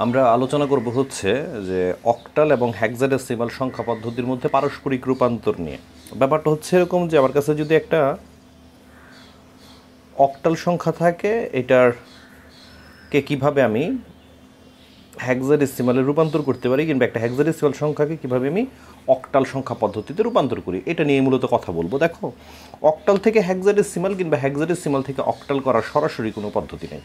আমরা আলোচনা করব হচ্ছে যে অক্টাল এবং হেক্সাডেসিমাল সংখ্যা পদ্ধতির মধ্যে পারস্পরিক রূপান্তর নিয়ে। ব্যাপারটা হচ্ছে এরকম যে আমার কাছে যদি একটা অক্টাল সংখ্যা থাকে, এটারকে কিভাবে আমি হেক্সাডেসিমালে রূপান্তর করতে পারি, কিংবা একটা হেক্সাডেসিমাল সংখ্যাকে কিভাবে আমি অক্টাল সংখ্যা পদ্ধতিতে রূপান্তর করি, এটা নিয়ে মূলত কথা বলবো। দেখো, অক্টাল থেকে হেক্সাডেসিমাল কিংবা হেক্সাডেসিমাল থেকে অক্টাল করার সরাসরি কোনো পদ্ধতি নেই।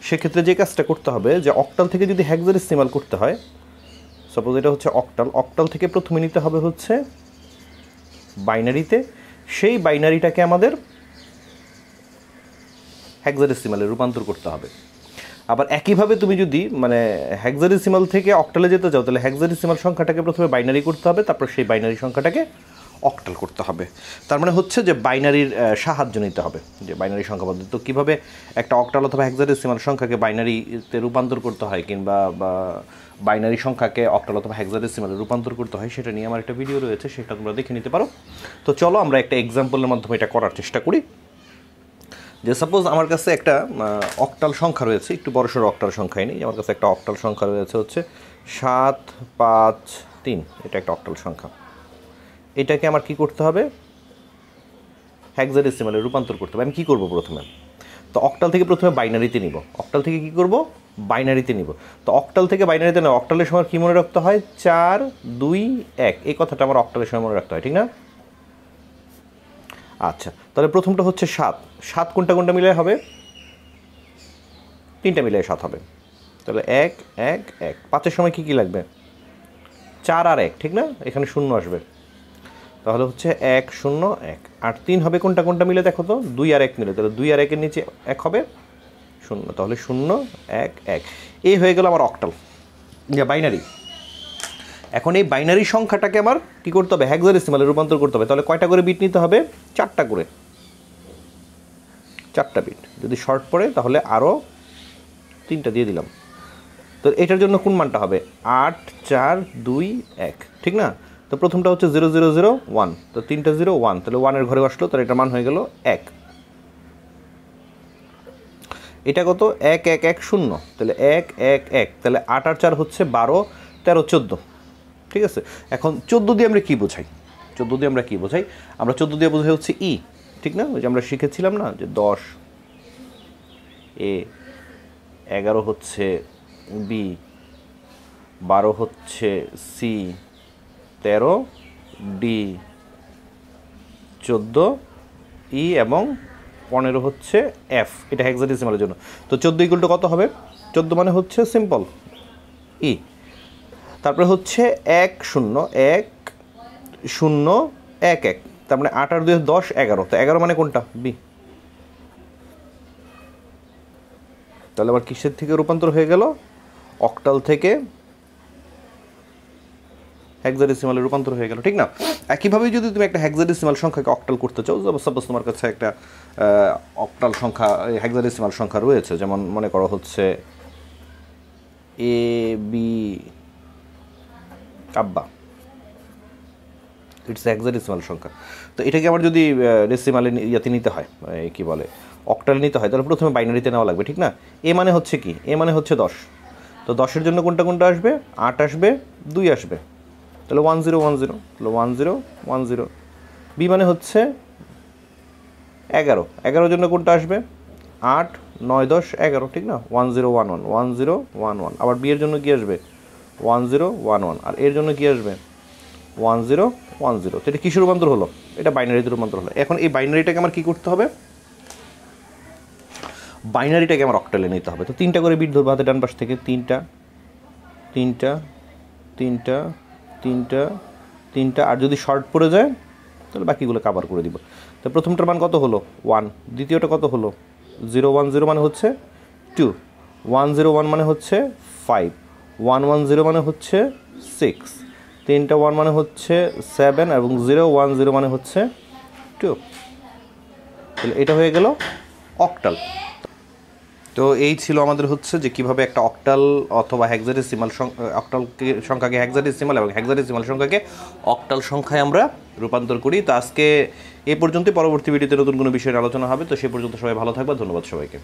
সেক্ষেত্রে যে কাজটা করতে হবে, যে অক্টাল থেকে যদি হেক্সাডেসিমাল করতে হয়, সাপোজ এটা হচ্ছে অক্টাল থেকে প্রথমে নিতে হবে হচ্ছে বাইনারিতে, সেই বাইনারিটাকে আমাদের হেক্সাডেসিমালে রূপান্তর করতে হবে। আবার একইভাবে তুমি যদি হেক্সাডেসিমাল থেকে অক্টালে যেতে চাও, তাহলে হেক্সাডেসিমাল সংখ্যাটাকে প্রথমে বাইনারি করতে হবে, তারপর সেই বাইনারি সংখ্যাটাকে অক্টাল করতে হবে। তার মানে হচ্ছে যে বাইনারির সাহায্য নিতে হবে, যে বাইনারি সংখ্যা পদ্ধতি। তো কীভাবে একটা অক্টাল অথবা হেক্সাডেসিমাল সংখ্যাকে বাইনারিতে রূপান্তর করতে হয়, কিংবা বাইনারি সংখ্যাকে অক্টাল অথবা হেক্সাডেসিমালে রূপান্তর করতে হয়, সেটা নিয়ে আমার একটা ভিডিও রয়েছে, সেটা তোমরা দেখে নিতে পারো। তো চলো আমরা একটা এক্সাম্পলের মাধ্যমে এটা করার চেষ্টা করি। যে সাপোজ আমার কাছে একটা অক্টাল সংখ্যা রয়েছে, একটু বড়সড় অক্টাল সংখ্যাই নেই, আমার কাছে একটা অক্টাল সংখ্যা রয়েছে হচ্ছে 753। এটা একটা অক্টাল সংখ্যা। এটাকে আমার কি করতে হবে? হেক্সাডেসিমালে রূপান্তর করতে হবে। আমি কী করবো প্রথমে? তো অক্টাল থেকে প্রথমে বাইনারিতে নিব। অক্টাল থেকে কি করব? বাইনারিতে নিব। তো অক্টাল থেকে বাইনারিতে নেব, অক্টালের সময় কী মনে রাখতে হয়? 4 2 1, এই কথাটা আমার অক্টালের সময় মনে রাখতে হয়, ঠিক না? আচ্ছা, তাহলে প্রথমটা হচ্ছে 7 কোনটা কোনটা মিলে হবে? 3টা মিলে 7 হবে। তাহলে 1 1 1। 5-এর সময় কী কী লাগবে? 4 আর 1, ঠিক না? এখানে 0 আসবে, তাহলে হচ্ছে 1 0 1। আর 3 হবে কোনটা কোনটা মিলে? দেখো তো, 2 আর 1 মিলে, তাহলে 2 আর 1-এর নিচে 1 হবে 0, তাহলে 0 1 1। এই হয়ে গেল আমার অক্টাল, বাইনারি। এখন এই বাইনারি সংখ্যাটাকে আমার কী করতে হবে? হেক্সাডেসিমালে রূপান্তর করতে হবে। তাহলে কয়টা করে বিট নিতে হবে? 4টা করে, 4টা বিট। যদি শর্ট পড়ে তাহলে আরও 3টা দিয়ে দিলাম। তো এটার জন্য কোন মানটা হবে? 8 4 2 1, ঠিক না? তো প্রথমটা হচ্ছে 0 0 0 1, তো 3টা 0 1, তাহলে 1-এর ঘরে আসলো, তাহলে এটার মান হয়ে গেল 1। এটা কত? 1 1 1 0, তাহলে 1 1 1, তাহলে 8 আর 4 হচ্ছে 12 13 14, ঠিক আছে? এখন 14 দিয়ে আমরা কী বোঝাই? 14 দিয়ে আমরা কী বোঝাই? আমরা 14 দিয়ে বোঝাই হচ্ছে ই, ঠিক না? ওই যে আমরা শিখেছিলাম না, যে 10 এ, 11 হচ্ছে বি, 12 হচ্ছে সি, 13 ডি, 14 ই এবং 15 হচ্ছে এফ। এটা হেক্সাডেসিমালের জন্য। তো 14 ইকুয়াল টু কত হবে? 14 মানে হচ্ছে সিম্পল ই। তারপরে হচ্ছে 1 0 1 0 1 1, তার মানে 8 আর 2 10 11, তো 11 মানে কোনটা? বি। তাহলে আবার কিসের থেকে রূপান্তর হয়ে গেল? অক্টাল থেকে হেক্সাডেসিমালে রূপান্তর হয়ে গেল, ঠিক না? একইভাবে যদি তুমি একটা হেক্সাডেসিমাল সংখ্যাকে অক্টাল করতে চাও, সাপোজ তোমার কাছে একটা অক্টাল সংখ্যা, হেক্সাডেসিমাল সংখ্যা রয়েছে, যেমন মনে করো হচ্ছে এ বি আব্বা, ইটস হেক্সাডেসিমাল সংখ্যা। তো এটাকে আমার যদি ডেসিমালে ইয়াতে নিতে হয়, কি বলে, অক্টালে নিতে হয়, তাহলে প্রথমে বাইনারিতে নেওয়া লাগবে, ঠিক না? এ মানে হচ্ছে কি? এ মানে হচ্ছে 10, তো 10-এর জন্য কোনটা কোনটা আসবে? 8 আসবে, 2 আসবে, তাহলে 1 0 1 0, তাহলে 1 0 1 0। বি মানে হচ্ছে 11, 11-এর জন্য কোনটা আসবে? 8 9 10 11, ঠিক না? 1 0 1 1 1 0 1 1। আবার বি এর জন্য কি আসবে? 1 0 1 1। আর এর জন্য কি আসবে? 1 0 1 0। তো এটা কিসের রূপান্তর হলো? এটা বাইনারিতে রূপান্তর হলো। এখন এই বাইনারিটাকে আমার কী করতে হবে? বাইনারিটাকে আমার অক্টালে নিতে হবে। তো 3টা করে বিট ধরবো হাতে ডান পাশ থেকে, 3টা 3টা 3টা 3টা 3টা, আর যদি শর্ট পড়ে যায় তাহলে বাকিগুলো কাভার করে দিব। তো প্রথমটার মান কত হলো? 1। দ্বিতীয়টা কত হলো? 0 1 0 মানে হচ্ছে 2, 1 0 1 মানে হচ্ছে 5, 1 1 0 মানে হচ্ছে 6, 3টা 1 মানে হচ্ছে 7, এবং 0 1 0 মানে হচ্ছে 2। তাহলে এটা হয়ে গেল অক্টাল। তো এই ছিল আমাদের হচ্ছে যে কীভাবে একটা অক্টাল অথবা হেক্সাডেসিমাল অক্টাল সংখ্যাকে হেক্সাডেসিমাল এবং হেক্সাডেসিমাল সংখ্যাকে অক্টাল সংখ্যায় আমরা রূপান্তর করি। তো আজকে এ পর্যন্তই। পরবর্তী ভিডিওতে নতুন কোনো বিষয়ের আলোচনা হবে। তো সে পর্যন্ত সবাই ভালো থাকবে। ধন্যবাদ সবাইকে।